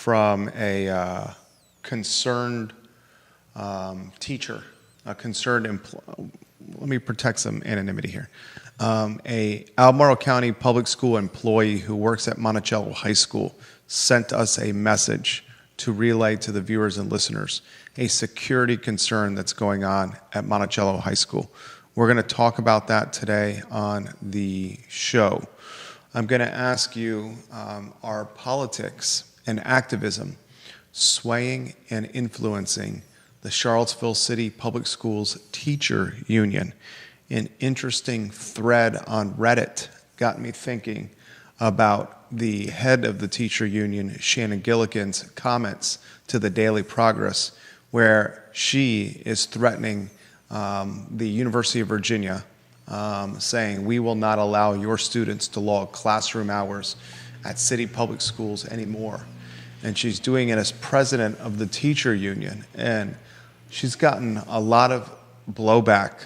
from a concerned teacher, a concerned let me protect some anonymity here. A Albemarle County Public School employee who works at Monticello High School sent us a message to relay to the viewers and listeners a security concern that's going on at Monticello High School. We're going to talk about that today on the show. I'm going to ask you, are politics and activism swaying and influencing the Charlottesville City Public Schools Teacher Union? An interesting thread on Reddit got me thinking about the head of the teacher union, Shannon Gilligan's comments to the Daily Progress, where she is threatening the University of Virginia, saying, "We will not allow your students to log classroom hours at city public schools anymore." And she's doing it as president of the teacher union. And she's gotten a lot of blowback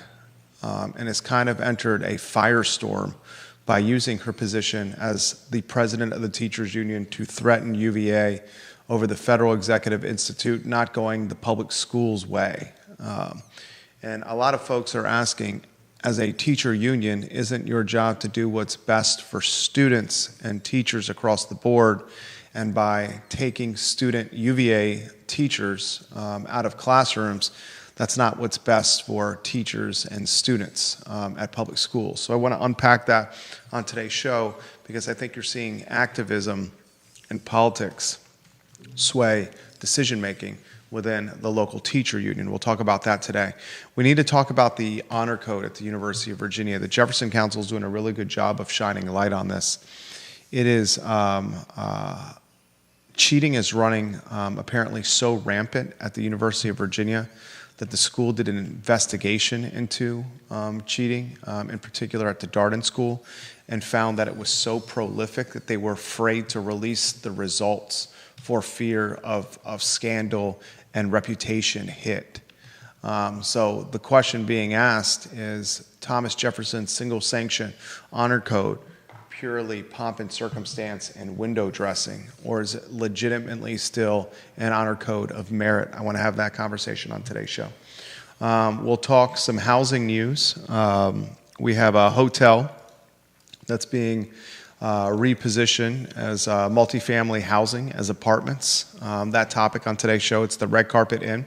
and has kind of entered a firestorm by using her position as the president of the teachers union to threaten UVA over the Federal Executive Institute not going the public schools way. And a lot of folks are asking, as a teacher union, isn't your job to do what's best for students and teachers across the board? And by taking student UVA teachers out of classrooms, that's not what's best for teachers and students at public schools. So I want to unpack that on today's show because I think you're seeing activism and politics sway decision-making within the local teacher union. We'll talk about that today. We need to talk about the honor code at the University of Virginia. The Jefferson Council is doing a really good job of shining light on this. It is, cheating is running apparently so rampant at the University of Virginia that the school did an investigation into cheating, in particular at the Darden School, and found that it was so prolific that they were afraid to release the results for fear of scandal and reputation hit. So the question being asked is, Thomas Jefferson's single sanction honor code purely pomp and circumstance and window dressing, or is it legitimately still an honor code of merit? I want to have that conversation on today's show. We'll talk some housing news. We have a hotel that's being repositioned as multifamily housing, as apartments. That topic on today's show, it's the Red Carpet Inn.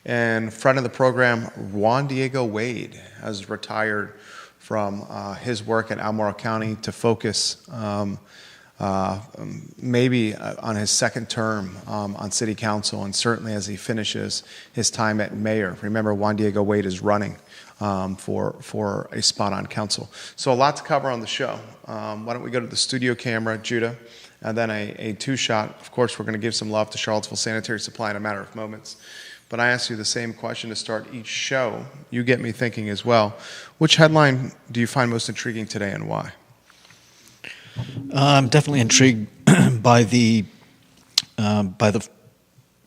And friend of the program, Juan Diego Wade, has retired from his work at Albemarle County to focus maybe on his second term on city council, and certainly as he finishes his time at mayor. Remember, Juan Diego Wade is running for a spot on council. So a lot to cover on the show. Why don't we go to the studio camera, Judah, and then a two-shot. Of course, we're going to give some love to Charlottesville Sanitary Supply in a matter of moments. But I ask you the same question to start each show. You get me thinking as well. Which headline do you find most intriguing today, and why? I'm definitely intrigued by the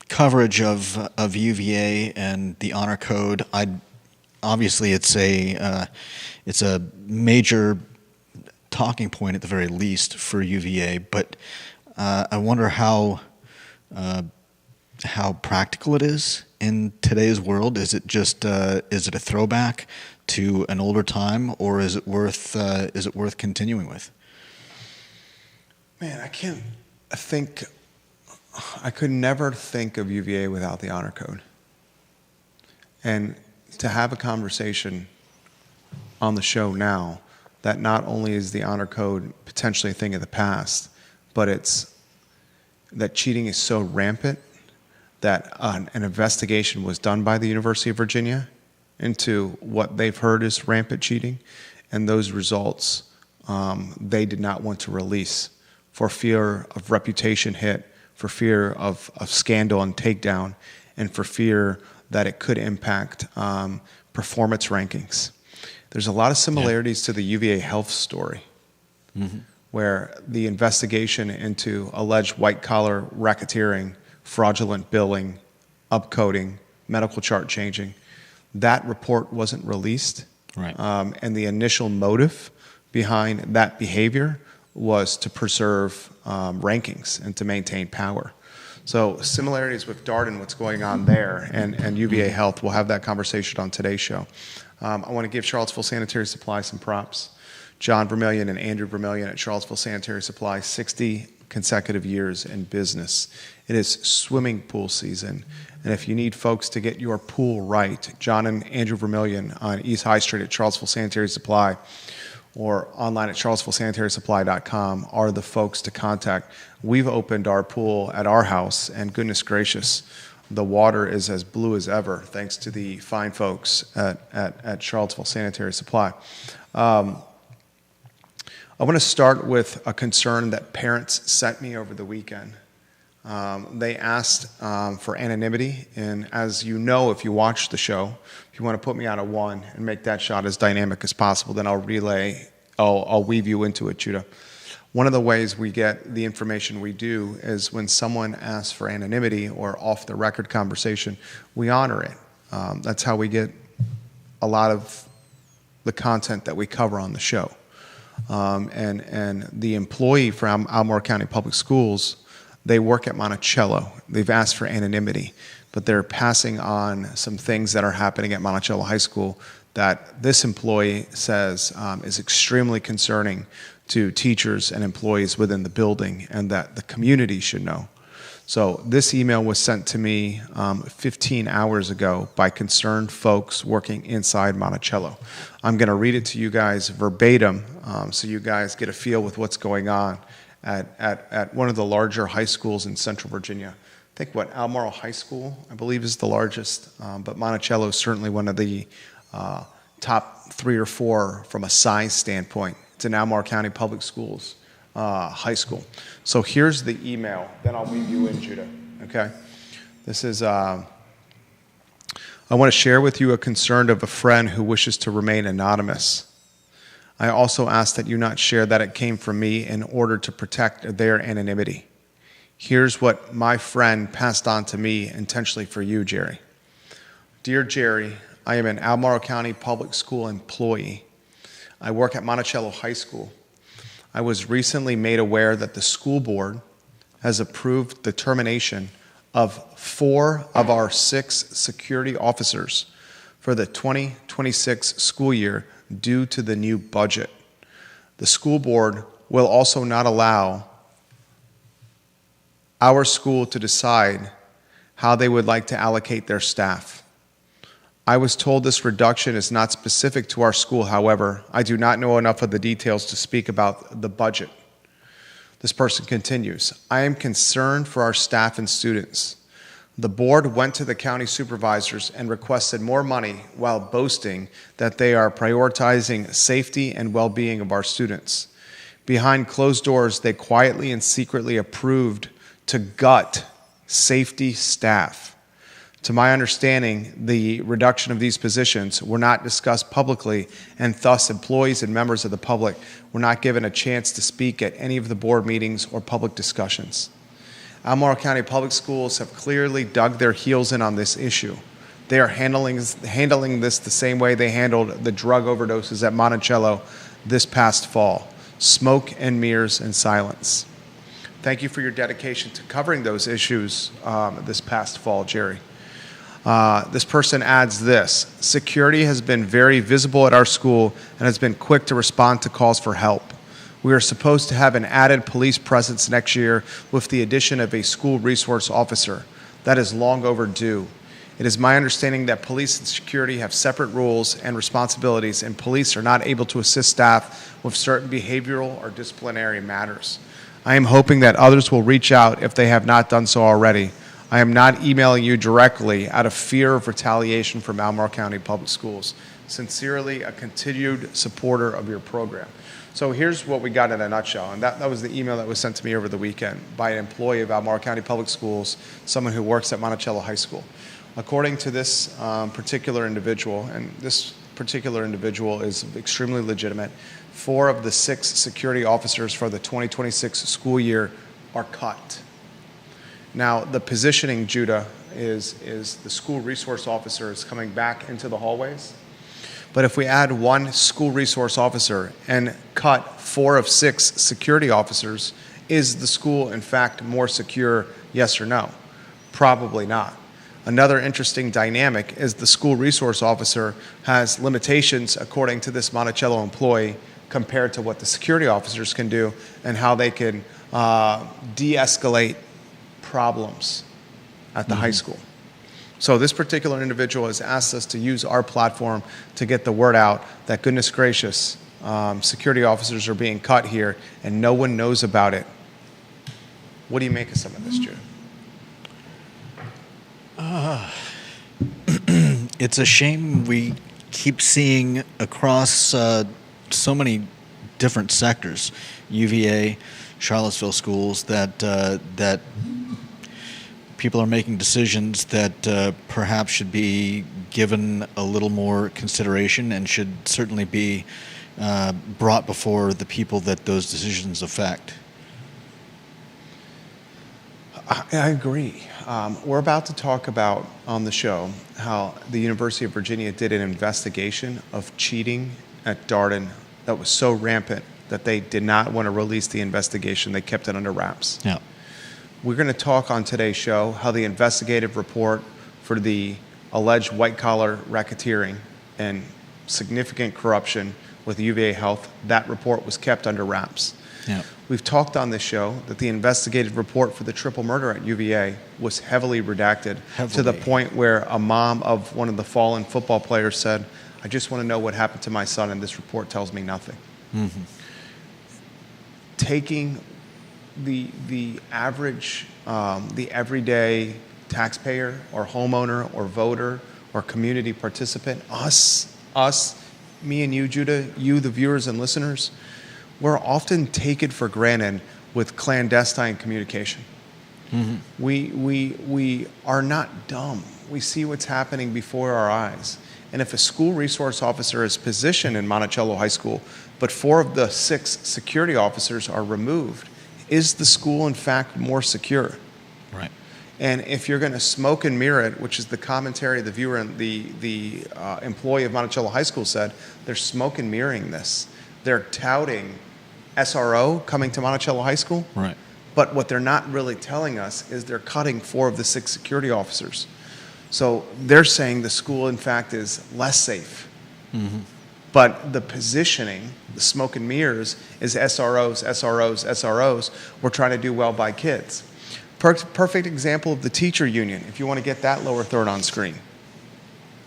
coverage of UVA and the honor code. Obviously it's a major talking point at the very least for UVA, but I wonder how practical it is in today's world. Is it just is it a throwback to an older time, or is it worth continuing with? Man, I could never think of UVA without the honor code. And to have a conversation on the show now that not only is the honor code potentially a thing of the past, but it's that cheating is so rampant that an investigation was done by the University of Virginia into what they've heard is rampant cheating, and those results they did not want to release for fear of reputation hit, for fear of scandal and takedown, and for fear that it could impact performance rankings. There's a lot of similarities to the UVA health story, where the investigation into alleged white-collar racketeering, fraudulent billing, upcoding, medical chart changing, that report wasn't released. Right. And the initial motive behind that behavior was to preserve rankings and to maintain power. So similarities with Darden, what's going on there, and UVA Health. We'll have that conversation on today's show. I want to give Charlottesville Sanitary Supply some props. John Vermillion and Andrew Vermillion at Charlottesville Sanitary Supply, 60 consecutive years in business. It is swimming pool season, and if you need folks to get your pool right, John and Andrew Vermillion on East High Street at Charlottesville Sanitary Supply or online at charlottesvillesanitarysupply.com are the folks to contact. We've opened our pool at our house, and goodness gracious, the water is as blue as ever, thanks to the fine folks at Charlottesville Sanitary Supply. I want to start with a concern that parents sent me over the weekend. They asked for anonymity, and as you know, if you watch the show, if you want to put me on a 1 and make that shot as dynamic as possible, then I'll weave you into it, Judah. One of the ways we get the information we do is when someone asks for anonymity or off-the-record conversation, we honor it. That's how we get a lot of the content that we cover on the show. And the employee from Albemarle County Public Schools, they work at Monticello. They've asked for anonymity, but they're passing on some things that are happening at Monticello High School that this employee says is extremely concerning to teachers and employees within the building, and that the community should know. So this email was sent to me 15 hours ago by concerned folks working inside Monticello. I'm going to read it to you guys verbatim so you guys get a feel with what's going on at one of the larger high schools in Central Virginia. I think Albemarle High School, I believe, is the largest, but Monticello is certainly one of the top 3 or 4 from a size standpoint. It's in Albemarle County Public Schools High School. So here's the email, then I'll weave you in, Judah, okay? This is, I want to share with you a concern of a friend who wishes to remain anonymous. I also ask that you not share that it came from me in order to protect their anonymity. Here's what my friend passed on to me intentionally for you, Jerry. Dear Jerry, I am an Albemarle County Public School employee. I work at Monticello High School. I was recently made aware that the school board has approved the termination of 4 of our 6 security officers for the 2026 school year due to the new budget. The school board will also not allow our school to decide how they would like to allocate their staff. I was told this reduction is not specific to our school. However, I do not know enough of the details to speak about the budget. This person continues, I am concerned for our staff and students. The board went to the county supervisors and requested more money while boasting that they are prioritizing safety and well-being of our students. Behind closed doors, they quietly and secretly approved to gut safety staff. To my understanding, the reduction of these positions were not discussed publicly, and thus employees and members of the public were not given a chance to speak at any of the board meetings or public discussions. Albemarle County Public Schools have clearly dug their heels in on this issue. They are handling this the same way they handled the drug overdoses at Monticello this past fall. Smoke and mirrors and silence. Thank you for your dedication to covering those issues this past fall, Jerry. This person adds this, security has been very visible at our school and has been quick to respond to calls for help. We are supposed to have an added police presence next year with the addition of a school resource officer. That is long overdue. It is my understanding that police and security have separate rules and responsibilities, and police are not able to assist staff with certain behavioral or disciplinary matters. I am hoping that others will reach out if they have not done so already. I am not emailing you directly out of fear of retaliation from Albemarle County Public Schools. Sincerely, a continued supporter of your program. So here's what we got in a nutshell, and that was the email that was sent to me over the weekend by an employee of Albemarle County Public Schools, someone who works at Monticello High School. According to this particular individual, and this particular individual is extremely legitimate, 4 of the 6 security officers for the 2026 school year are cut. Now, the positioning, Judah, is the school resource officer is coming back into the hallways. But if we add 1 school resource officer and cut 4 of 6 security officers, is the school, in fact, more secure, yes or no? Probably not. Another interesting dynamic is the school resource officer has limitations according to this Monticello employee compared to what the security officers can do and how they can de-escalate problems at the high school. So this particular individual has asked us to use our platform to get the word out that, goodness gracious, security officers are being cut here and no one knows about it. What do you make of some of this, Jude? It's a shame we keep seeing across so many different sectors, UVA, Charlottesville schools, that people are making decisions that perhaps should be given a little more consideration and should certainly be brought before the people that those decisions affect. I agree. We're about to talk about on the show how the University of Virginia did an investigation of cheating at Darden that was so rampant that they did not want to release the investigation. They kept it under wraps. Yeah. We're going to talk on today's show how the investigative report for the alleged white-collar racketeering and significant corruption with UVA Health, that report was kept under wraps. Yeah. We've talked on this show that the investigative report for the triple murder at UVA was heavily redacted to the point where a mom of one of the fallen football players said, I just want to know what happened to my son, and this report tells me nothing. Mm-hmm. Taking the average, the everyday taxpayer or homeowner or voter or community participant, us, me and you, Judah, you, the viewers and listeners, we're often taken for granted with clandestine communication. Mm-hmm. We are not dumb. We see what's happening before our eyes. And if a school resource officer is positioned in Monticello High School, but 4 of the 6 security officers are removed, is the school in fact more secure? Right. And if you're going to smoke and mirror it, which is the commentary the viewer and the employee of Monticello High School said, they're smoke and mirroring this. They're touting SRO coming to Monticello High School. Right. But what they're not really telling us is they're cutting 4 of the 6 security officers. So they're saying the school, in fact, is less safe. Mm-hmm. But the positioning, the smoke and mirrors, is SROs, SROs, SROs. We're trying to do well by kids. Perfect example of the teacher union, if you want to get that lower third on screen.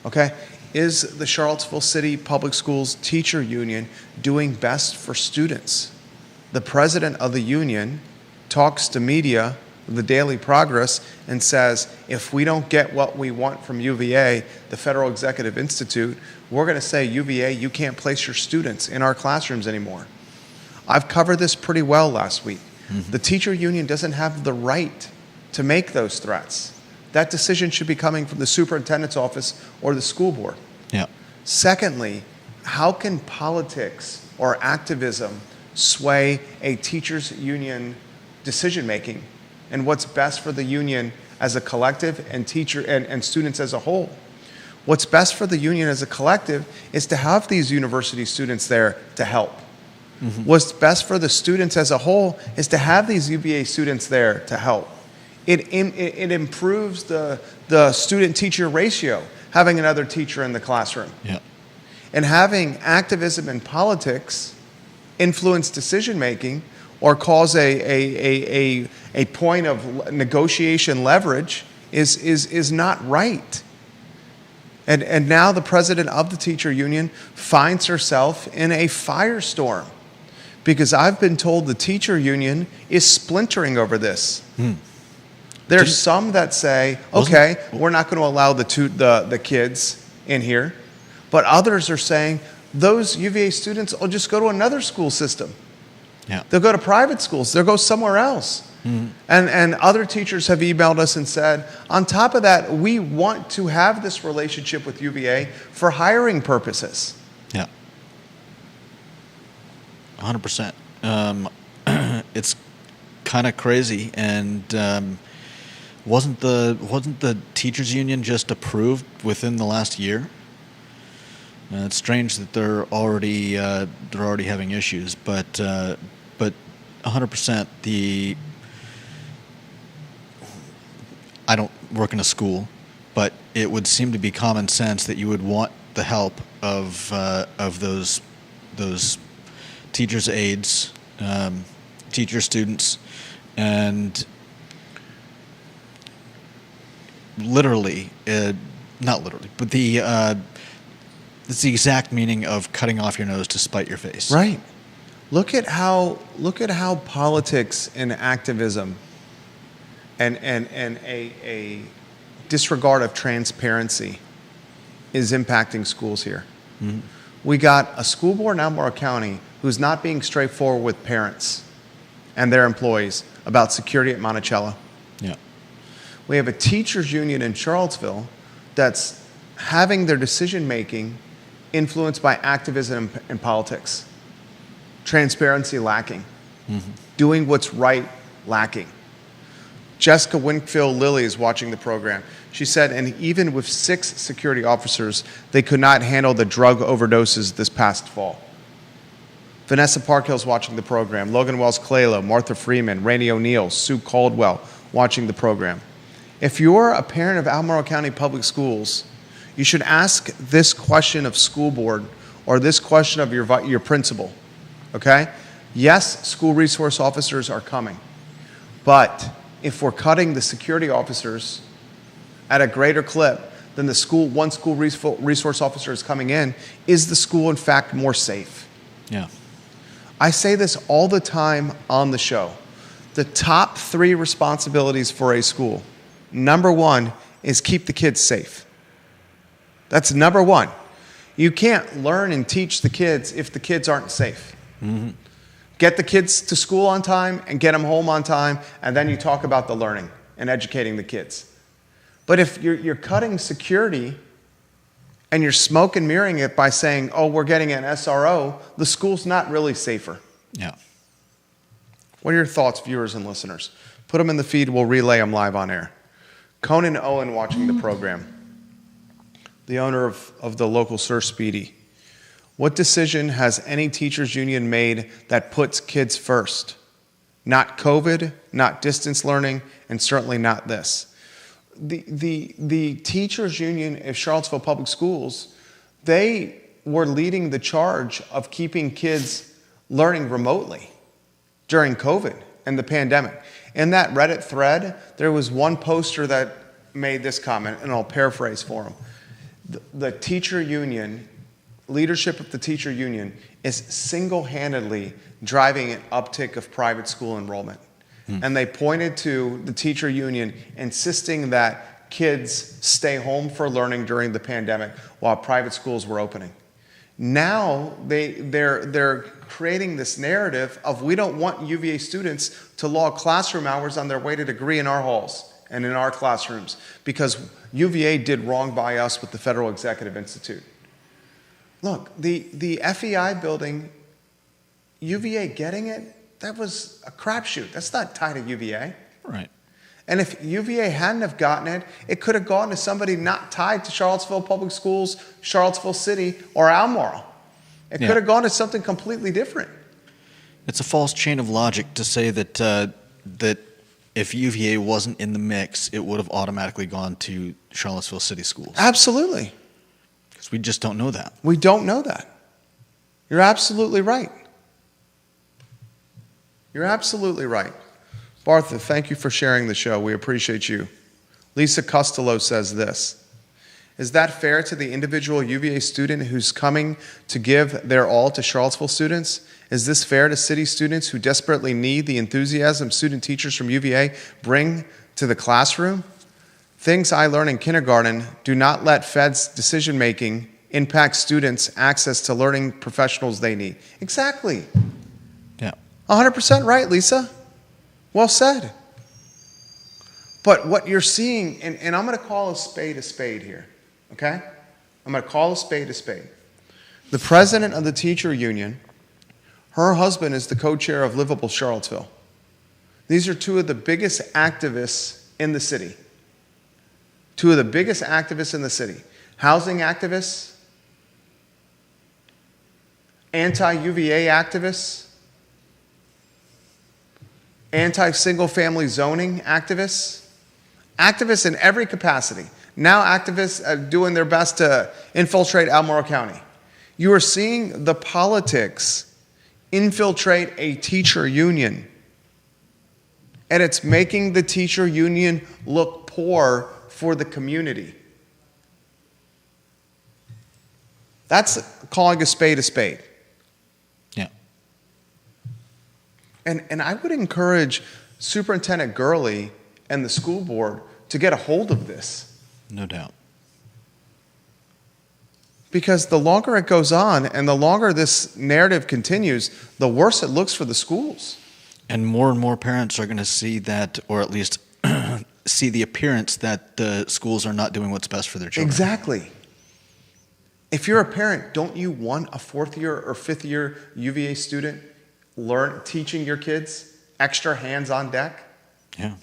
Okay? Is the Charlottesville City Public Schools teacher union doing best for students? The president of the union talks to media, the Daily Progress, and says, if we don't get what we want from UVA, the Federal Executive Institute, we're going to say, UVA, you can't place your students in our classrooms anymore. I've covered this pretty well last week. Mm-hmm. The teacher union doesn't have the right to make those threats. That decision should be coming from the superintendent's office or the school board. Yeah. Secondly, how can politics or activism sway a teachers union decision-making and what's best for the union as a collective and teacher and students as a whole? What's best for the union as a collective is to have these university students there to help. Mm-hmm. What's best for the students as a whole is to have these UVA students there to help. It improves the student-teacher ratio, having another teacher in the classroom. Yeah. And having activism and politics influence decision-making or cause a point of negotiation leverage is not right. And now the president of the teacher union finds herself in a firestorm because I've been told the teacher union is splintering over this. There's some that say, okay, we're not going to allow the kids in here. But others are saying those UVA students will just go to another school system. Yeah. They'll go to private schools. They'll go somewhere else. Mm-hmm. And other teachers have emailed us and said, on top of that, we want to have this relationship with UVA for hiring purposes. Yeah. 100%. It's kind of crazy. And wasn't the teachers union just approved within the last year? It's strange that they're already having issues, but 100% I don't work in a school, but it would seem to be common sense that you would want the help of those teachers' aides, teacher students, and literally, not literally, but it's the exact meaning of cutting off your nose to spite your face. Right. Look at how politics and activism and a disregard of transparency is impacting schools here. Mm-hmm. We got a school board in Albemarle County who's not being straightforward with parents and their employees about security at Monticello. Yeah. We have a teachers union in Charlottesville that's having their decision making influenced by activism and politics. Transparency lacking. Mm-hmm. Doing what's right lacking. Jessica Winfield Lilly is watching the program. She said, and even with 6 security officers, they could not handle the drug overdoses this past fall. Vanessa Parkhill's watching the program. Logan Wells Claylo, Martha Freeman, Rainey O'Neill, Sue Caldwell watching the program. If you're a parent of Albemarle County Public Schools, you should ask this question of school board or this question of your principal, okay? Yes, school resource officers are coming, but if we're cutting the security officers at a greater clip than one school resource officer is coming in, is the school in fact more safe? Yeah. I say this all the time on the show. The top 3 responsibilities for a school, number 1 is keep the kids safe. That's number 1. You can't learn and teach the kids if the kids aren't safe. Mm-hmm. Get the kids to school on time and get them home on time, and then you talk about the learning and educating the kids. But if you're cutting security and you're smoke and mirroring it by saying, oh, we're getting an SRO, the school's not really safer. Yeah. What are your thoughts, viewers and listeners? Put them in the feed. We'll relay them live on air. Conan Owen watching the program, the owner of the local Sir Speedy. What decision has any teachers union made that puts kids first? Not COVID, not distance learning, and certainly not this. The teachers union of Charlottesville Public Schools, they were leading the charge of keeping kids learning remotely during COVID and the pandemic. In that Reddit thread, there was one poster that made this comment, and I'll paraphrase for him. The teacher union, leadership of the teacher union, is single-handedly driving an uptick of private school enrollment. And they pointed to the teacher union insisting that kids stay home for learning during the pandemic while private schools were opening. Now they're creating this narrative of we don't want UVA students to log classroom hours on their way to degree in our halls and in our classrooms because UVA did wrong by us with the Federal Executive Institute. Look, the FEI building, UVA getting it, that was a crapshoot. That's not tied to UVA. Right. And if UVA hadn't have gotten it, it could have gone to somebody not tied to Charlottesville Public Schools, Charlottesville City, or Albemarle. It could have gone to something completely different. It's a false chain of logic to say that that if UVA wasn't in the mix, it would have automatically gone to Charlottesville City Schools. Absolutely. Because we just don't know that. We don't know that. You're absolutely right. You're absolutely right. Bartha, thank you for sharing the show. We appreciate you. Lisa Costello says this. Is that fair to the individual UVA student who's coming to give their all to Charlottesville students? Is this fair to city students who desperately need the enthusiasm student teachers from UVA bring to the classroom? Things I learn in kindergarten do not let Fed's decision-making impact students' access to learning professionals they need. Exactly. Yeah. 100% right, Lisa. Well said. But what you're seeing, and I'm going to call a spade here, okay? I'm going to call a spade. The president of the teacher union, her husband is the co-chair of Livable Charlottesville. These are two of the biggest activists in the city. Two of the biggest activists in the city. Housing activists, anti-UVA activists, anti-single family zoning activists, Activists in every capacity. Now activists are doing their best to infiltrate Albemarle County. You are seeing the politics infiltrate a teacher union. And it's making the teacher union look poor for the community. That's calling a spade a spade. Yeah. And I would encourage Superintendent Gurley and the school board to get a hold of this. No doubt. Because the longer it goes on and the longer this narrative continues, the worse it looks for the schools. And more parents are going to see that, or at least see the appearance that the schools are not doing what's best for their children. Exactly. If you're a parent, don't you want a fourth year or fifth year UVA student teaching your kids extra hands on deck? Yeah.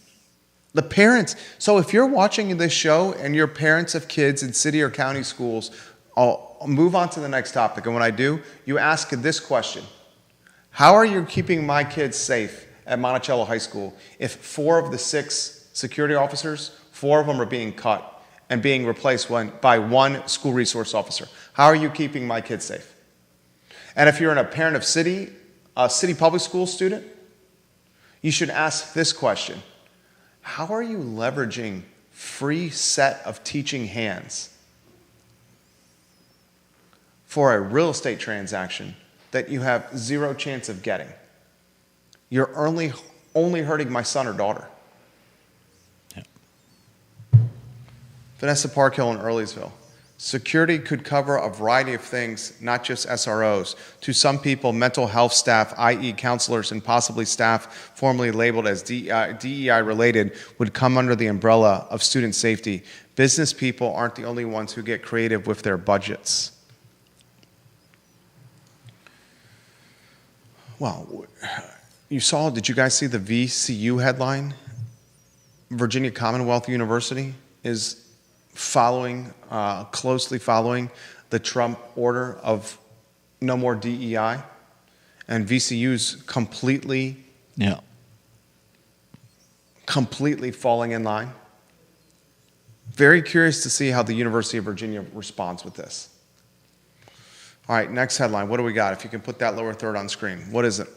The parents. So if you're watching this show and you're parents of kids in city or county schools, I'll move on to the next topic. And when I do, you ask this question. How are you keeping my kids safe at Monticello High School if 4 of the 6 security officers, 4 of them are being cut and being replaced by 1 school resource officer? How are you keeping my kids safe? And if you're a parent of a city public school student, you should ask this question. How are you leveraging free set of teaching hands for a real estate transaction that you have 0 chance of getting? You're only hurting my son or daughter. Yeah. Vanessa Parkhill in Earlysville. Security could cover a variety of things, not just SROs. To some people, mental health staff, i.e. counselors and possibly staff formerly labeled as DEI related, would come under the umbrella of student safety. Business people aren't the only ones who get creative with their budgets. Well, did you guys see the VCU headline? Virginia Commonwealth University is closely following the Trump order of no more DEI, and VCU's completely falling in line. Very curious to see how the University of Virginia responds with this. All right, next headline. What do we got? If you can put that lower third on screen. What is it?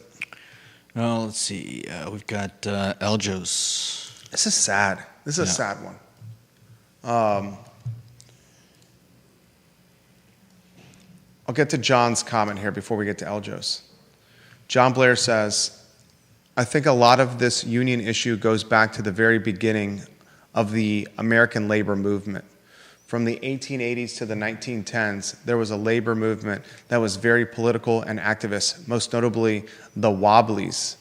Well, let's see. We've got Eljos. This is sad. This is a sad one. I'll get to John's comment here before we get to Eljos. John Blair says, I think a lot of this union issue goes back to the very beginning of the American labor movement. From the 1880s to the 1910s, there was a labor movement that was very political and activist, most notably the Wobblies.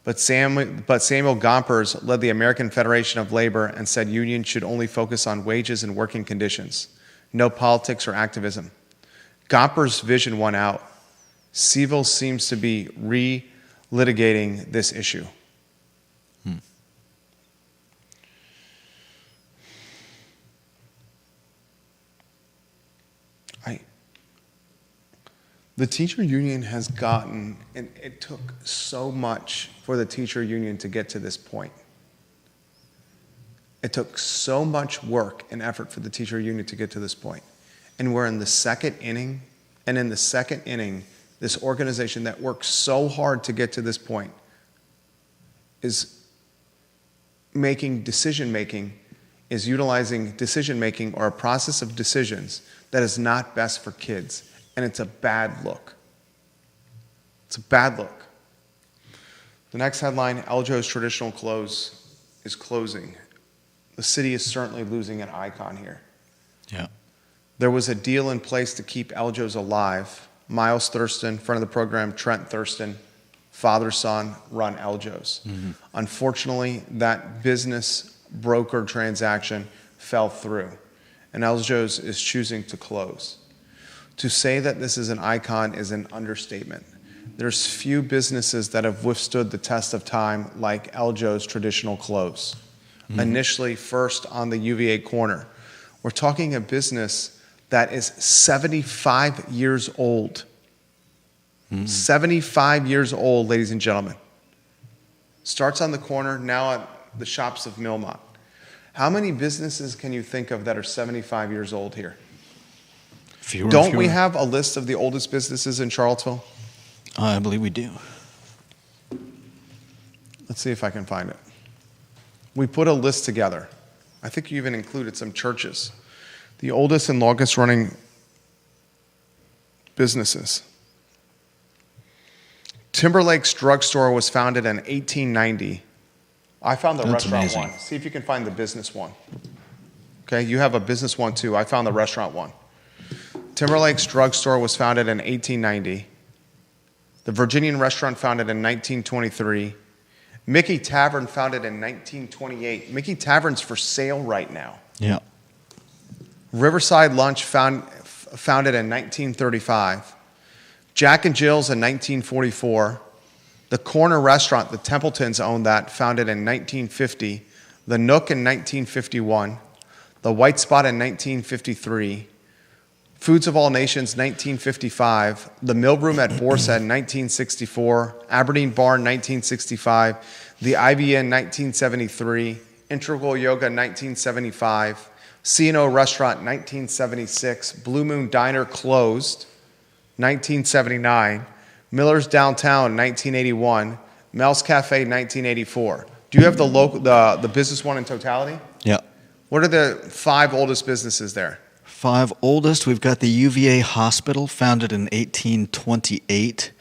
But Samuel Gompers led the American Federation of Labor and said unions should only focus on wages and working conditions, no politics or activism. Gompers' vision won out. CVille seems to be re-litigating this issue. The teacher union has gotten, and it took so much for the teacher union to get to this point. It took so much work and effort for the teacher union to get to this point. And we're in the second inning, and in the second inning, this organization that worked so hard to get to this point is utilizing decision-making or a process of decisions that is not best for kids. And it's a bad look. It's a bad look. The next headline, Eljos Traditional Clothes is closing. The city is certainly losing an icon here. Yeah. There was a deal in place to keep Eljos alive. Miles Thurston, friend of the program, Trent Thurston, father-son, run Eljos. Mm-hmm. Unfortunately, that business broker transaction fell through, and Eljos is choosing to close. To say that this is an icon is an understatement. There's few businesses that have withstood the test of time like Eljos Traditional Clothes. Mm-hmm. Initially, first on the UVA corner. We're talking a business that is 75 years old. Mm-hmm. 75 years old, ladies and gentlemen. Starts on the corner, now the shops of Millmont. How many businesses can you think of that are 75 years old here? Fewer and Don't we fewer. have a list of the oldest businesses in Charlottesville? I believe we do. Let's see if I can find it. We put a list together. I think you even included some churches. The oldest and longest running businesses. Timberlake's Drugstore was founded in 1890. I found the That's restaurant amazing. one. See if you can find the business one. Okay, you have a business one too. I found the restaurant one. Timberlake's Drugstore was founded in 1890. The Virginian Restaurant founded in 1923. Mickey Tavern founded in 1928. Mickey Tavern's for sale right now. Yeah. Riverside Lunch founded in 1935. Jack and Jill's in 1944. The Corner Restaurant, the Templetons owned that, founded in 1950. The Nook in 1951. The White Spot in 1953. Foods of All Nations, 1955. The Mill Room at Borsa in 1964. Aberdeen Barn, 1965. The IBN, 1973. Integral Yoga, 1975. C&O Restaurant, 1976. Blue Moon Diner closed, 1979. Miller's Downtown, 1981. Mel's Cafe, 1984. Do you have the business one in totality? Yeah. What are the 5 oldest businesses there? 5 oldest, we've got the UVA Hospital, founded in 1828.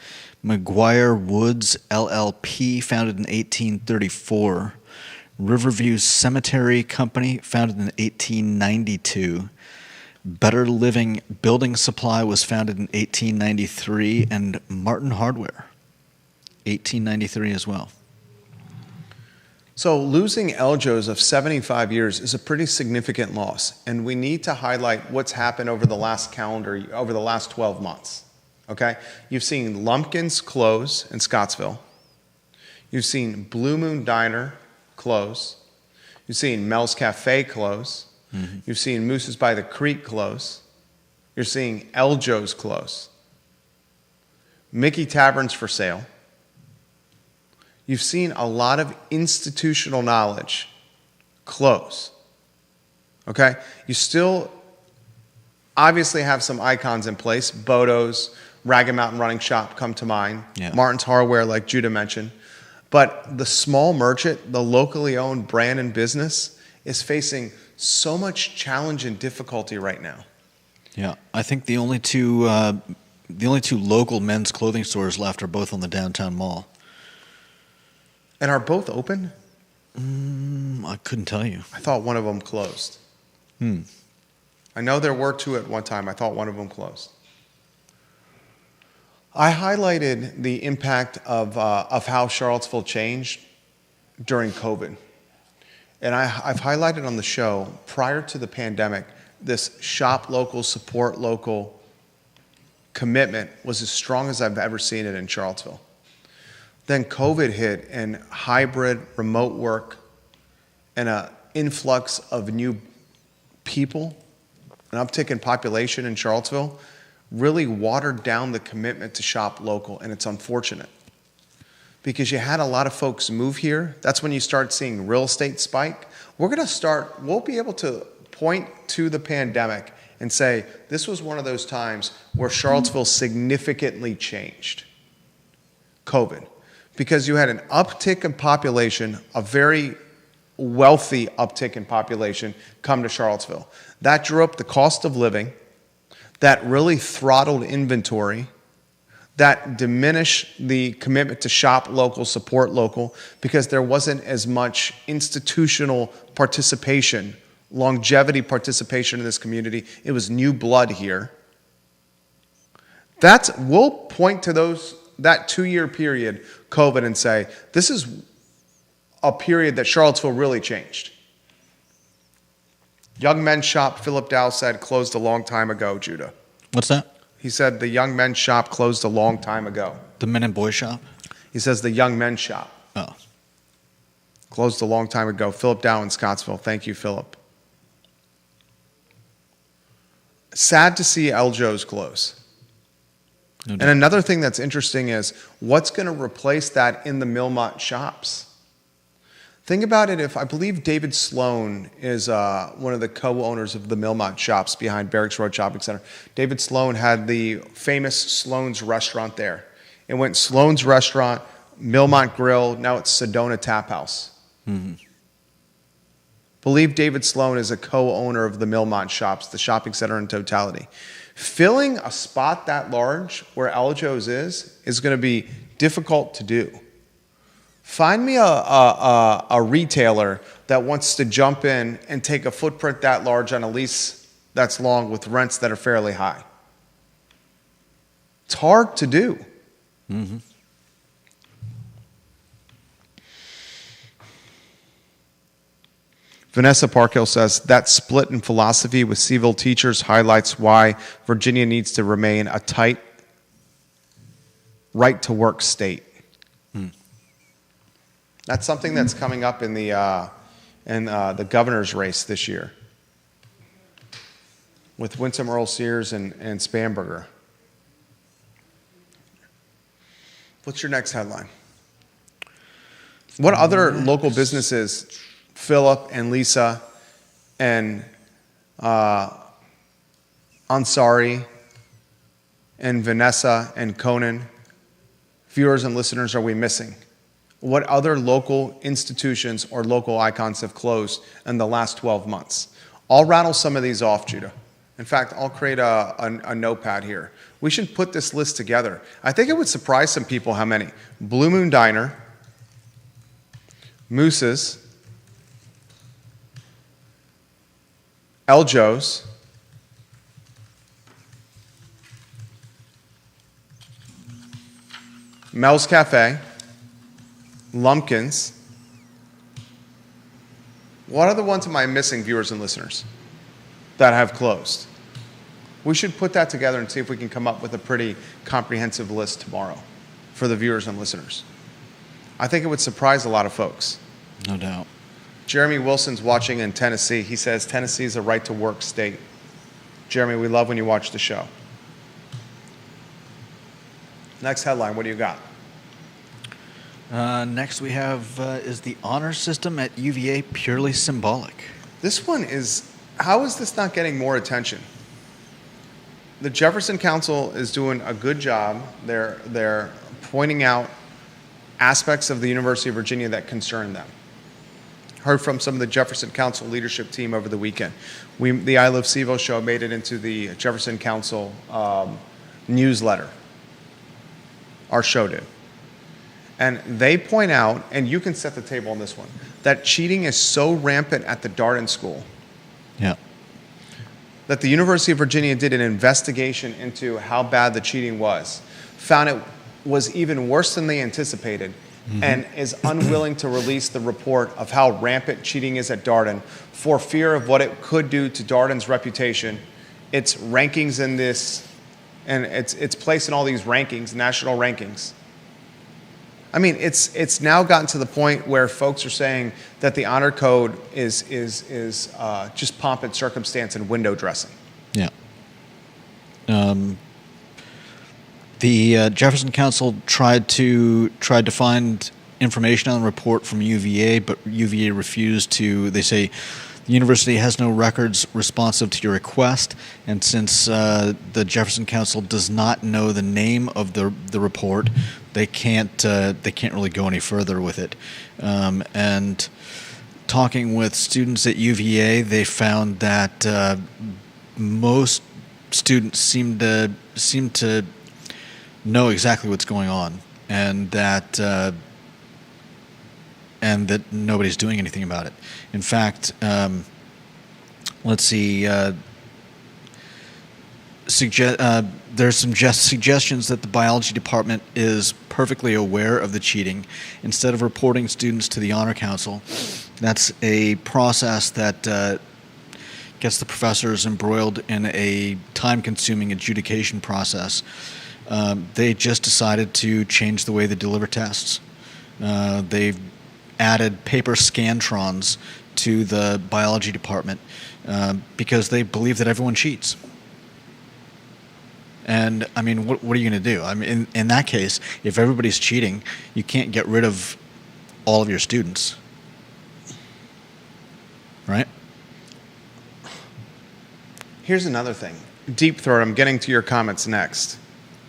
McGuire Woods LLP, founded in 1834. Riverview Cemetery Company, founded in 1892. Better Living Building Supply was founded in 1893. And Martin Hardware, 1893 as well. So losing Eljo's of 75 years is a pretty significant loss, and we need to highlight what's happened over the last 12 months, okay? You've seen Lumpkins close in Scottsville. You've seen Blue Moon Diner close. You've seen Mel's Cafe close. Mm-hmm. You've seen Moose's by the Creek close. You're seeing Eljo's close. Mickey Tavern's for sale. You've seen a lot of institutional knowledge close, okay? You still obviously have some icons in place. Bodo's, Ragged Mountain Running Shop come to mind. Yeah. Martin's Hardware, like Judah mentioned. But the small merchant, the locally owned brand and business is facing so much challenge and difficulty right now. Yeah, I think the only two local men's clothing stores left are both on the downtown mall. And are both open? I couldn't tell you. I thought one of them closed. I know there were 2 at one time. I thought one of them closed. I highlighted the impact of how Charlottesville changed during COVID. And I've highlighted on the show, prior to the pandemic, this shop local, support local commitment was as strong as I've ever seen it in Charlottesville. Then COVID hit, and hybrid remote work and an influx of new people, an uptick in population in Charlottesville, really watered down the commitment to shop local, and it's unfortunate. Because you had a lot of folks move here. That's when you start seeing real estate spike. We'll be able to point to the pandemic and say, this was one of those times where Charlottesville significantly changed. COVID. Because you had an uptick in population, a very wealthy uptick in population come to Charlottesville. That drew up the cost of living, that really throttled inventory, that diminished the commitment to shop local, support local, because there wasn't as much institutional participation, longevity participation in this community. It was new blood here. We'll point to that 2-year period, COVID, and say, this is a period that Charlottesville really changed. Young Men's Shop, Philip Dow said, closed a long time ago, Judah. What's that? He said the Young Men's Shop closed a long time ago. The men and boys shop? He says the Young Men's Shop Oh. closed a long time ago. Philip Dow in Scottsville. Thank you, Philip. Sad to see Eljo's close. No doubt. And another thing that's interesting is what's going to replace that in the Millmont shops? Think about it if, I believe David Sloan is one of the co-owners of the Millmont shops behind Barracks Road Shopping Center. David Sloan had the famous Sloan's Restaurant there. It went Sloan's Restaurant, Millmont Grill, now it's Sedona Tap House. Mm-hmm. Believe David Sloan is a co-owner of the Millmont shops, the shopping center in totality. Filling a spot that large where Aljo's is going to be difficult to do. Find me a retailer that wants to jump in and take a footprint that large on a lease that's long with rents that are fairly high. It's hard to do. Mm-hmm. Vanessa Parkhill says, that split in philosophy with CVille teachers highlights why Virginia needs to remain a tight right-to-work state. That's something that's coming up in the governor's race this year with Winsome Earl Sears and Spanberger. What's your next headline? What other local businesses, Philip and Lisa and Ansari and Vanessa and Conan, viewers and listeners, are we missing? What other local institutions or local icons have closed in the last 12 months? I'll rattle some of these off, Judah. In fact, I'll create a notepad here. We should put this list together. I think it would surprise some people how many. Blue Moon Diner, Moose's, Aljo's, Mel's Cafe, Lumpkins. What other ones am I missing, viewers and listeners, that have closed? We should put that together and see if we can come up with a pretty comprehensive list tomorrow for the viewers and listeners. I think it would surprise a lot of folks. No doubt. Jeremy Wilson's watching in Tennessee. He says Tennessee is a right-to-work state. Jeremy, we love when you watch the show. Next headline, what do you got? Next we have, is the honor system at UVA purely symbolic? This one is, how is this not getting more attention? The Jefferson Council is doing a good job. They're pointing out aspects of the University of Virginia that concern them. Heard from some of the Jefferson Council leadership team over the weekend. The I Love CVille show made it into the Jefferson Council newsletter. Our show did. And they point out, and you can set the table on this one, that cheating is so rampant at the Darden School. Yeah. That the University of Virginia did an investigation into how bad the cheating was, found it was even worse than they anticipated, and is unwilling to release the report of how rampant cheating is at Darden for fear of what it could do to Darden's reputation, its rankings in this, and its place in all these rankings, national rankings. I mean, it's now gotten to the point where folks are saying that the honor code is just pomp and circumstance and window dressing. Yeah. The Jefferson Council tried to find information on the report from UVA, but UVA refused to. They say the university has no records responsive to your request, and since the Jefferson Council does not know the name of the report, they can't really go any further with it. And talking with students at UVA, they found that most students seem to know exactly what's going on, and that nobody's doing anything about it. In fact, let's see. There's some suggestions that the biology department is perfectly aware of the cheating. Instead of reporting students to the Honor Council, that's a process that gets the professors embroiled in a time-consuming adjudication process. They just decided to change the way they deliver tests. They've added paper scantrons to the biology department because they believe that everyone cheats. And, I mean, what are you going to do? I mean, in that case, if everybody's cheating, you can't get rid of all of your students. right? Here's another thing. Deep Throat, I'm getting to your comments next.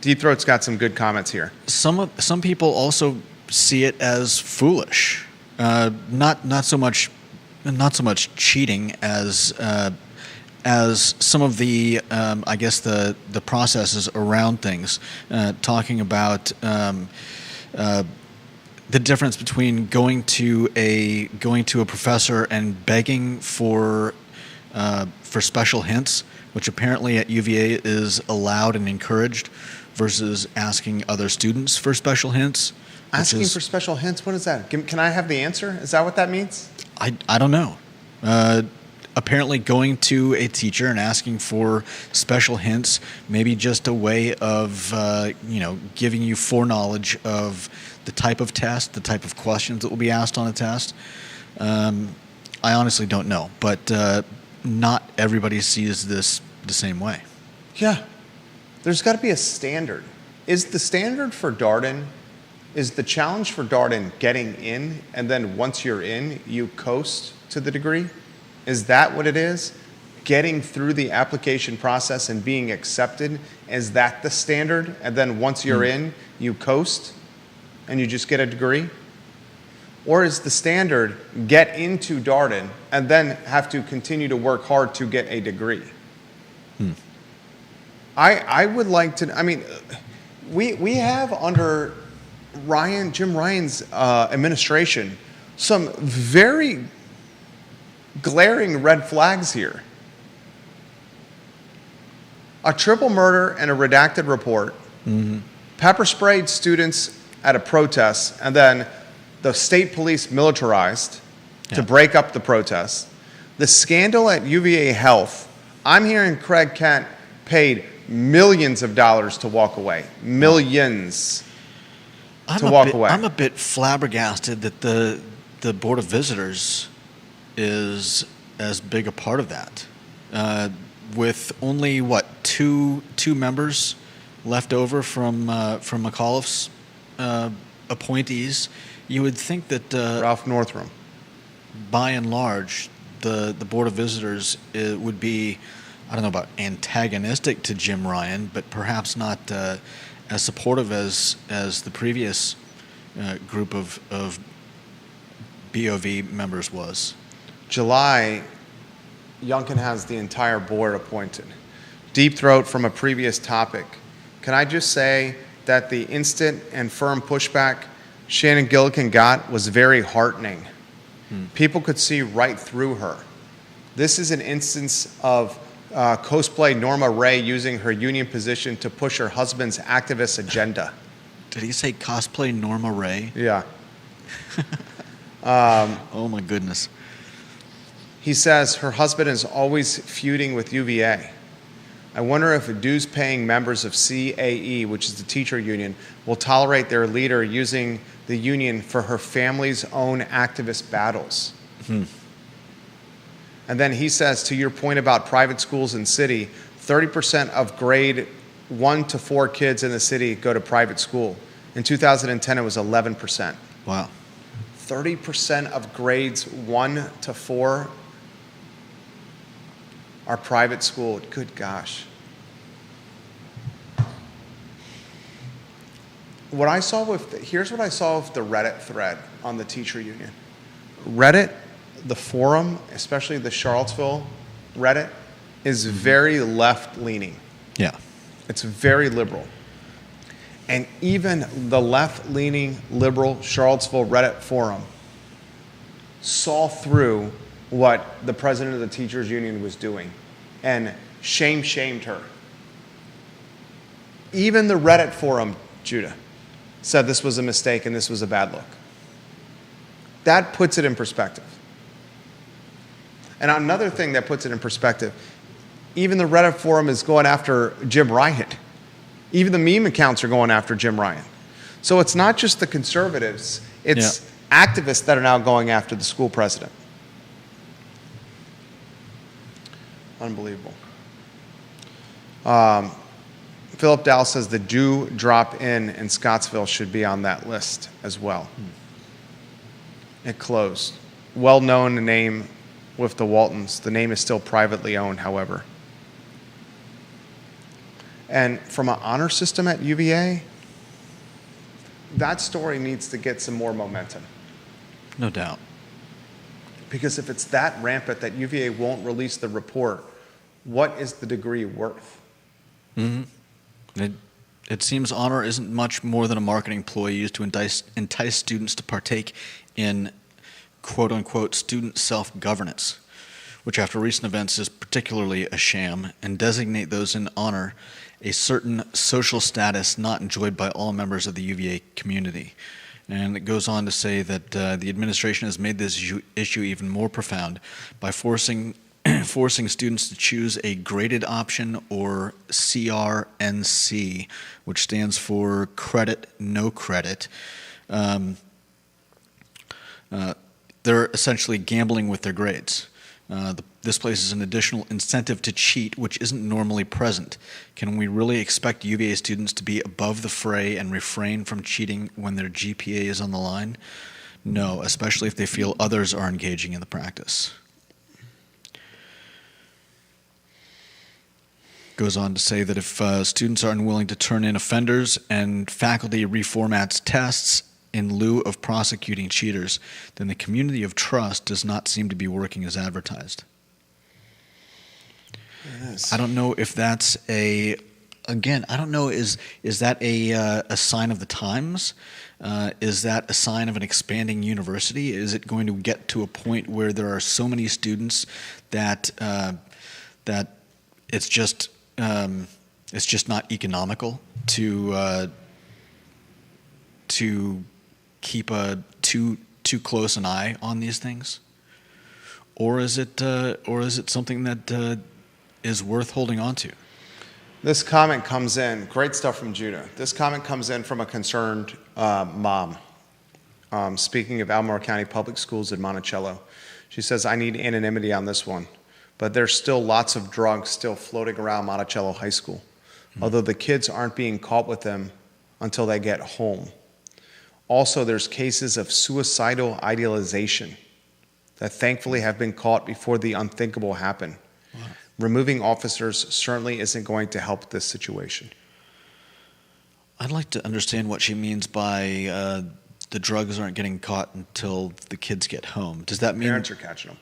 Deep Throat's got some good comments here. Some people also see it as foolish, not so much cheating as some of the I guess the processes around things, talking about the difference between going to a professor and begging for special hints, which apparently at UVA is allowed and encouraged, versus asking other students for special hints. Asking for special hints? What is that? Can I have the answer? Is that what that means? I don't know. Apparently going to a teacher and asking for special hints, maybe just a way of giving you foreknowledge of the type of test, the type of questions that will be asked on a test. I honestly don't know, but not everybody sees this the same way. Yeah. There's got to be a standard. Is the standard for Darden, is the challenge for Darden getting in, and then once you're in, you coast to the degree? Is that what it is? Getting through the application process and being accepted, is that the standard? And then once you're in, you coast and you just get a degree? Or is the standard get into Darden and then have to continue to work hard to get a degree? I would like to, we have under Jim Ryan's administration some very glaring red flags here. A triple murder and a redacted report, pepper sprayed students at a protest, and then the state police militarized to break up the protest. The scandal at UVA Health, I'm hearing Craig Kent paid millions of dollars to walk away. Millions to walk away. I'm a bit flabbergasted that the Board of Visitors is as big a part of that. With only, two members left over from McAuliffe's appointees, you would think that Ralph Northrum. By and large, the Board of Visitors would be, I don't know about antagonistic to Jim Ryan, but perhaps not as supportive as the previous group of BOV members was. July, Youngkin has the entire board appointed. Deep Throat from a previous topic. Can I just say that the instant and firm pushback Shannon Gillikin got was very heartening. People could see right through her. This is an instance of cosplay Norma Ray using her union position to push her husband's activist agenda. Did he say cosplay Norma Ray? Yeah. Oh my goodness. He says her husband is always feuding with UVA. I wonder if dues-paying members of CAE, which is the teacher union, will tolerate their leader using the union for her family's own activist battles. And then he says, to your point about private schools in city, 30% of grade 1 to 4 kids in the city go to private school. In 2010, it was 11%. Wow. 30% of grades 1 to 4 are private school. Good gosh. Here's what I saw with the Reddit thread on the teacher union. Reddit, the forum, especially the Charlottesville Reddit, is very left-leaning. Yeah. It's very liberal. And even the left-leaning liberal Charlottesville Reddit forum saw through what the president of the teachers union was doing and shamed her. Even the Reddit forum, Judah, said this was a mistake and this was a bad look. That puts it in perspective. And another thing that puts it in perspective, even the Reddit forum is going after Jim Ryan. Even the meme accounts are going after Jim Ryan. So it's not just the conservatives, it's activists that are now going after the school president. Unbelievable. Philip Dow says the Jew drop-in Scottsville should be on that list as well. It closed. Well-known name, with the Waltons. The name is still privately owned, however. And from an honor system at UVA, that story needs to get some more momentum. No doubt. Because if it's that rampant that UVA won't release the report, what is the degree worth? Mm-hmm. It seems honor isn't much more than a marketing ploy used to entice students to partake in quote-unquote student self-governance, which after recent events is particularly a sham, and designate those in honor a certain social status not enjoyed by all members of the UVA community. And it goes on to say that the administration has made this issue even more profound by forcing students to choose a graded option, or CRNC, which stands for credit, no credit. They're essentially gambling with their grades. This places an additional incentive to cheat, which isn't normally present. Can we really expect UVA students to be above the fray and refrain from cheating when their GPA is on the line? No, especially if they feel others are engaging in the practice. Goes on to say that if students are unwilling to turn in offenders and faculty reformats tests in lieu of prosecuting cheaters, then the community of trust does not seem to be working as advertised. Yes. I don't know if that's I don't know, is that a sign of the times? Is that a sign of an expanding university? Is it going to get to a point where there are so many students that it's just not economical to keep too close an eye on these things, or is it something that is worth holding on to? This comment comes in, great stuff from Judah. This comment comes in from a concerned mom. Speaking of Albemarle County Public Schools in Monticello, she says, I need anonymity on this one, but there's still lots of drugs still floating around Monticello High School, although the kids aren't being caught with them until they get home. Also, there's cases of suicidal idealization that thankfully have been caught before the unthinkable happened. Wow. Removing officers certainly isn't going to help this situation. I'd like to understand what she means by the drugs aren't getting caught until the kids get home. Does that mean parents are catching them?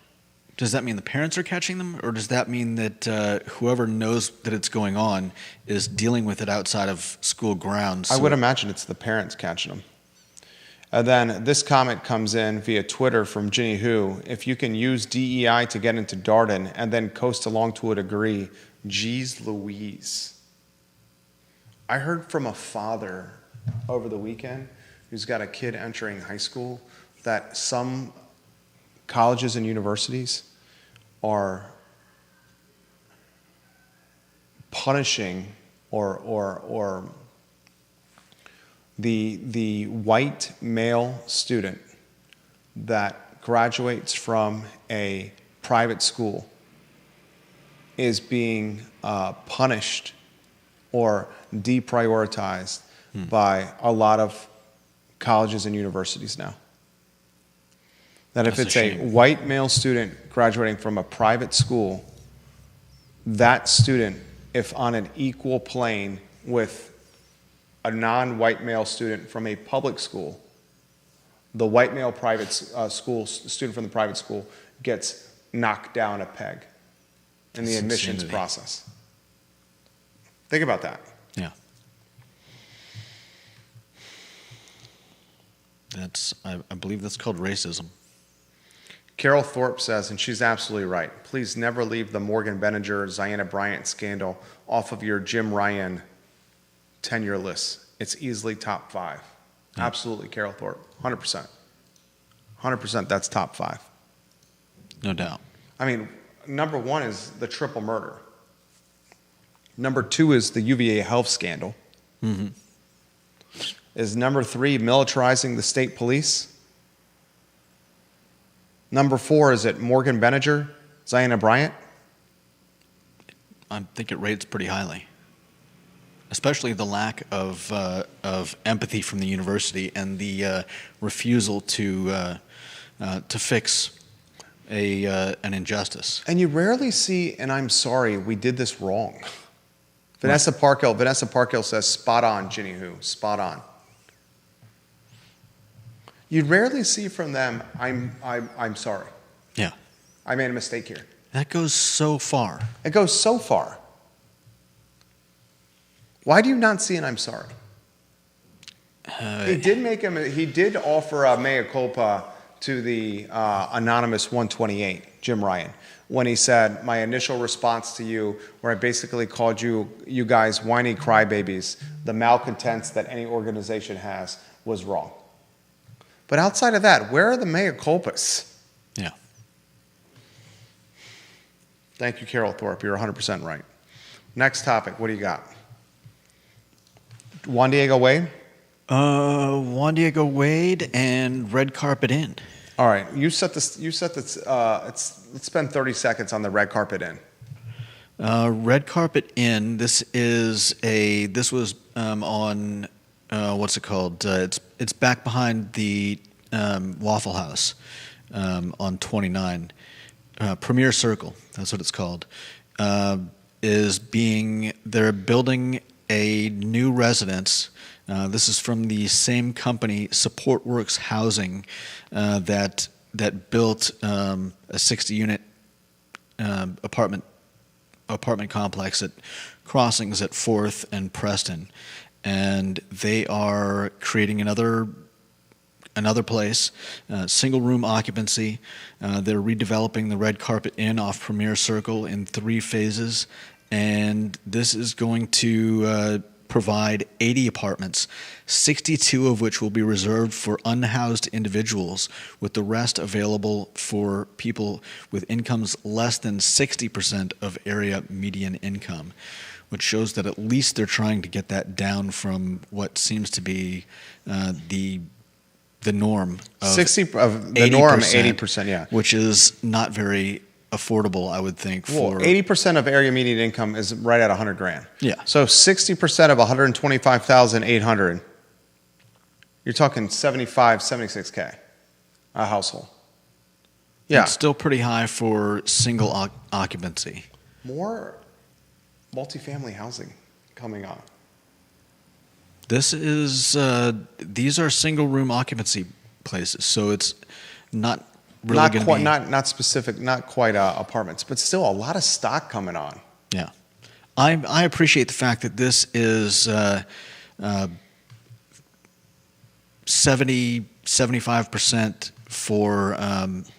Does that mean the parents are catching them, or does that mean that whoever knows that it's going on is dealing with it outside of school grounds? I would imagine it's the parents catching them. And then this comment comes in via Twitter from Ginny Who. If you can use DEI to get into Darden and then coast along to a degree, geez Louise. I heard from a father over the weekend who's got a kid entering high school that some colleges and universities are punishing or the white male student that graduates from a private school is being punished or deprioritized by a lot of colleges and universities now. That if it's a white male student graduating from a private school, that student, if on an equal plane with a non-white male student from a public school, the white male private school student from the private school gets knocked down a peg in the admissions process. Think about that. Yeah. I believe that's called racism. Carol Thorpe says, and she's absolutely right, please never leave the Morgan Benninger, Ziana Bryant scandal off of your Jim Ryan tenure list. It's easily top 5. Yeah. Absolutely, Carol Thorpe. 100%. 100% that's top 5. No doubt. I mean, number 1 is the triple murder. Number 2 is the UVA health scandal. Mm-hmm. Is number 3 militarizing the state police? Number 4, is it Morgan Benninger, Ziana Bryant? I think it rates pretty highly, especially the lack of empathy from the university and the refusal to fix an injustice. And you rarely see, and I'm sorry, we did this wrong. Vanessa Parkhill says, spot on, Ginny Who, spot on. You rarely see from them, I'm sorry. Yeah. I made a mistake here. That goes so far. It goes so far. Why do you not see an I'm sorry? He did offer a mea culpa to the anonymous 128, Jim Ryan, when he said, my initial response to you, where I basically called you guys whiny crybabies, the malcontents that any organization has, was wrong. But outside of that, where are the mea culpas? Yeah. Thank you, Carol Thorpe. You're 100% right. Next topic. What do you got? Juan Diego Wade? Juan Diego Wade and Red Carpet Inn. All right. You set this. Let's spend 30 seconds on the red carpet inn. Red Carpet Inn. This was on what's it called? It's back behind the Waffle House on 29. Premier Circle. That's what it's called. They're building a new residence. This is from the same company, Support Works Housing, that built a 60-unit apartment complex at Crossings at 4th and Preston, and they are creating another place, single room occupancy. They're redeveloping the Red Carpet Inn off Premier Circle in 3 phases, and this is going to provide 80 apartments, 62 of which will be reserved for unhoused individuals, with the rest available for people with incomes less than 60% of area median income, which shows that at least they're trying to get that down from what seems to be the norm of 80%, yeah. Which is not very affordable, I would think. For 80% of area median income is right at $100,000. Yeah. So 60% of 125,800, you're talking 76K a household. Yeah. It's still pretty high for single occupancy. More multifamily housing coming on. This is these are single room occupancy places, so it's not really going to be not specific, not quite apartments, but still a lot of stock coming on. Yeah, I appreciate the fact that this is 75% for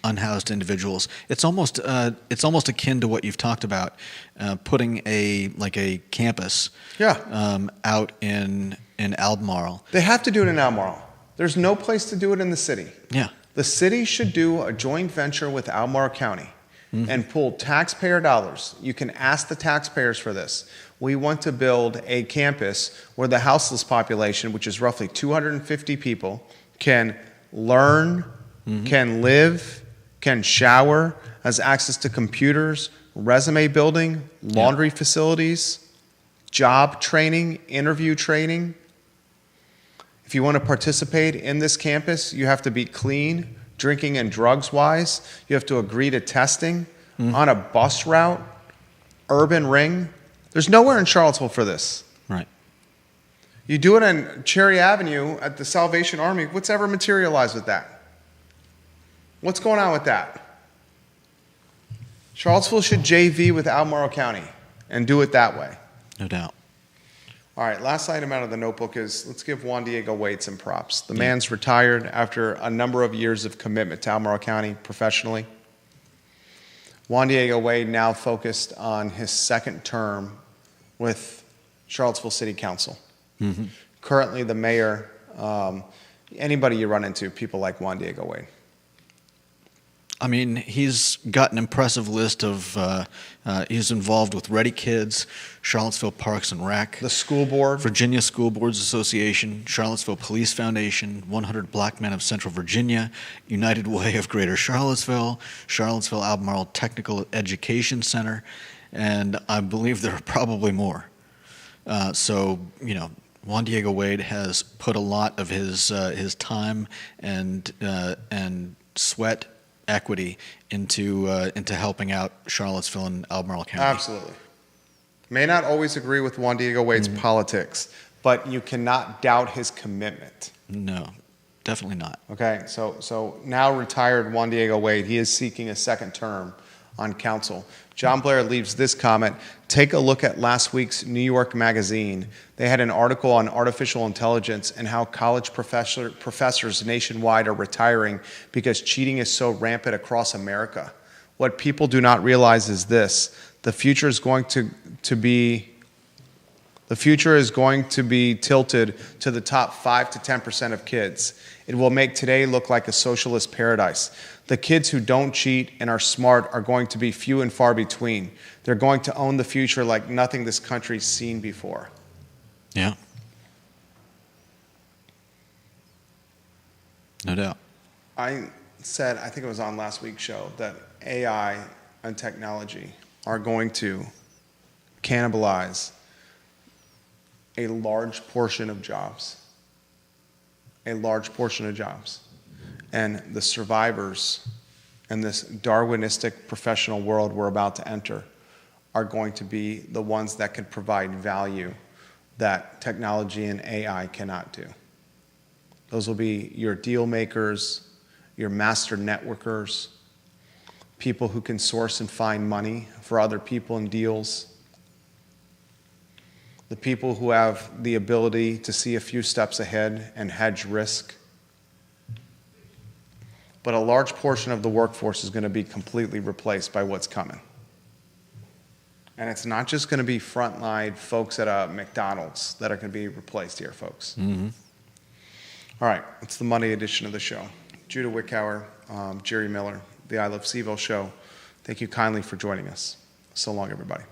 unhoused individuals. It's almost akin to what you've talked about, putting a campus out in Albemarle. They have to do it in Albemarle. There's no place to do it in the city. Yeah. The city should do a joint venture with Albemarle County and pull taxpayer dollars. You can ask the taxpayers for this. We want to build a campus where the houseless population, which is roughly 250 people, can learn, can live, can shower, has access to computers, resume building, laundry facilities, job training, interview training. If you want to participate in this campus, you have to be clean, drinking and drugs wise. You have to agree to testing on a bus route, urban ring. There's nowhere in Charlottesville for this. Right. You do it on Cherry Avenue at the Salvation Army. What's ever materialized with that? What's going on with that? Charlottesville should JV with Albemarle County and do it that way. No doubt. All right, last item out of the notebook is let's give Juan Diego Wade some props. The man's retired after a number of years of commitment to Albemarle County professionally. Juan Diego Wade now focused on his second term with Charlottesville City Council. Currently the mayor, anybody you run into, people like Juan Diego Wade. I mean, he's got an impressive list of, he's involved with Ready Kids, Charlottesville Parks and Rec, The school board. Virginia School Boards Association, Charlottesville Police Foundation, 100 Black Men of Central Virginia, United Way of Greater Charlottesville, Charlottesville Albemarle Technical Education Center, and I believe there are probably more. So, you know, Juan Diego Wade has put a lot of his time and sweat equity into helping out Charlottesville and Albemarle County. Absolutely. May not always agree with Juan Diego Wade's politics, but you cannot doubt his commitment. No, definitely not. Okay, so now retired Juan Diego Wade, he is seeking a second term on council. John Blair leaves this comment: take a look at last week's New York Magazine. They had an article on artificial intelligence and how college professors nationwide are retiring because cheating is so rampant across America. What people do not realize is this: the future is going to be tilted to the top 5 to 10% of kids. It will make today look like a socialist paradise. The kids who don't cheat and are smart are going to be few and far between. They're going to own the future like nothing this country's seen before. Yeah. No doubt. I said, I think it was on last week's show, that AI and technology are going to cannibalize a large portion of jobs. A large portion of jobs. And the survivors in this Darwinistic professional world we're about to enter are going to be the ones that can provide value that technology and AI cannot do. Those will be your deal makers, your master networkers, people who can source and find money for other people in deals, the people who have the ability to see a few steps ahead and hedge risk. But a large portion of the workforce is going to be completely replaced by what's coming. And it's not just going to be frontline folks at a McDonald's that are going to be replaced here, folks. Mm-hmm. All right, it's the Monday edition of the show. Judah Wickhauer, Jerry Miller, the I Love CVille show. Thank you kindly for joining us. So long, everybody.